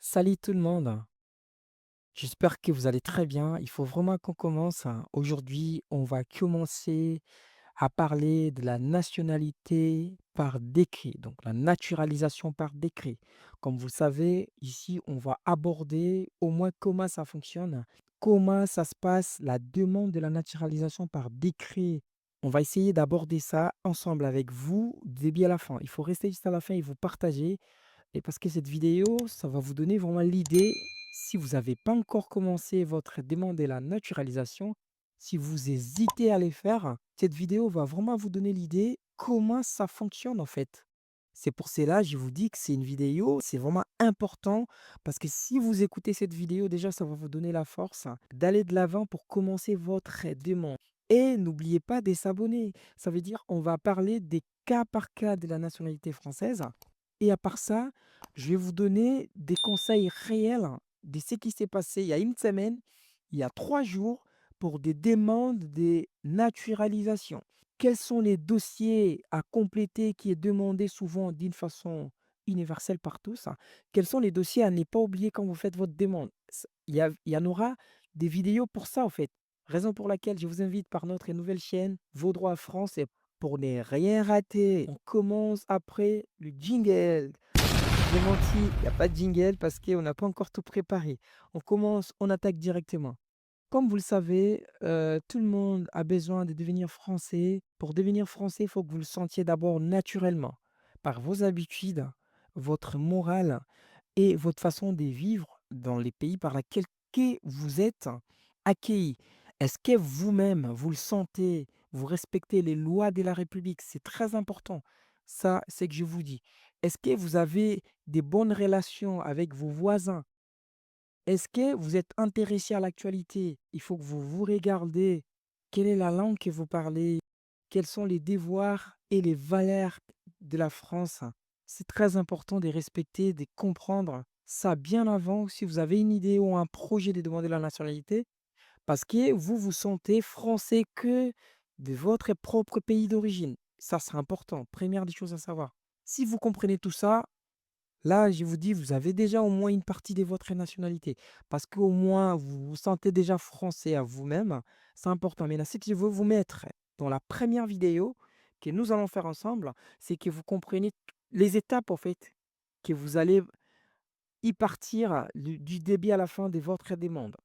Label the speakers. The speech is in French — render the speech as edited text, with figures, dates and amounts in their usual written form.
Speaker 1: Salut tout le monde, j'espère que vous allez très bien. Il faut vraiment qu'on commence, hein. Aujourd'hui, on va commencer à parler de la nationalité par décret, donc la naturalisation par décret. Comme vous le savez, ici, on va aborder au moins comment ça fonctionne, comment ça se passe, la demande de la naturalisation par décret. On va essayer d'aborder ça ensemble avec vous, du début à la fin. Il faut rester jusqu'à la fin et vous partager et parce que cette vidéo, ça va vous donner vraiment l'idée, si vous n'avez pas encore commencé votre demande de la naturalisation, si vous hésitez à les faire, cette vidéo va vraiment vous donner l'idée comment ça fonctionne en fait. C'est pour cela, je vous dis que c'est une vidéo, c'est vraiment important parce que si vous écoutez cette vidéo, déjà, ça va vous donner la force d'aller de l'avant pour commencer votre demande. Et n'oubliez pas de s'abonner. Ça veut dire on va parler des cas par cas de la nationalité française. Et à part ça, je vais vous donner des conseils réels de ce qui s'est passé il y a une semaine, il y a 3 jours, pour des demandes de naturalisation. Quels sont les dossiers à compléter qui est demandé souvent d'une façon universelle par tous? Quels sont les dossiers à ne pas oublier quand vous faites votre demande? Il y en aura des vidéos pour ça, en fait. Raison pour laquelle je vous invite par notre nouvelle chaîne, Vos droits France, et pour ne rien rater, on commence après le jingle. J'ai menti, il n'y a pas de jingle parce qu'on n'a pas encore tout préparé. On commence, on attaque directement. Comme vous le savez, tout le monde a besoin de devenir français. Pour devenir français, il faut que vous le sentiez d'abord naturellement, par vos habitudes, votre morale et votre façon de vivre dans les pays par lesquels que vous êtes accueillis. Est-ce que vous-même, vous le sentez, vous respectez les lois de la République? C'est très important. Ça, c'est que je vous dis. Est-ce que vous avez des bonnes relations avec vos voisins? Est-ce que vous êtes intéressé à l'actualité? Il faut que vous vous regardez. Quelle est la langue que vous parlez? Quels sont les devoirs et les valeurs de la France? C'est très important de respecter, de comprendre ça bien avant si vous avez une idée ou un projet de demander la nationalité, parce que vous vous sentez français que de votre propre pays d'origine. Ça, c'est important. Première des choses à savoir. Si vous comprenez tout ça, là, je vous dis, vous avez déjà au moins une partie de votre nationalité. Parce qu'au moins, vous vous sentez déjà français à vous-même. C'est important. Mais là, ce que je veux vous mettre dans la première vidéo que nous allons faire ensemble, c'est que vous compreniez les étapes, en fait, que vous allez y partir du début à la fin de votre demande.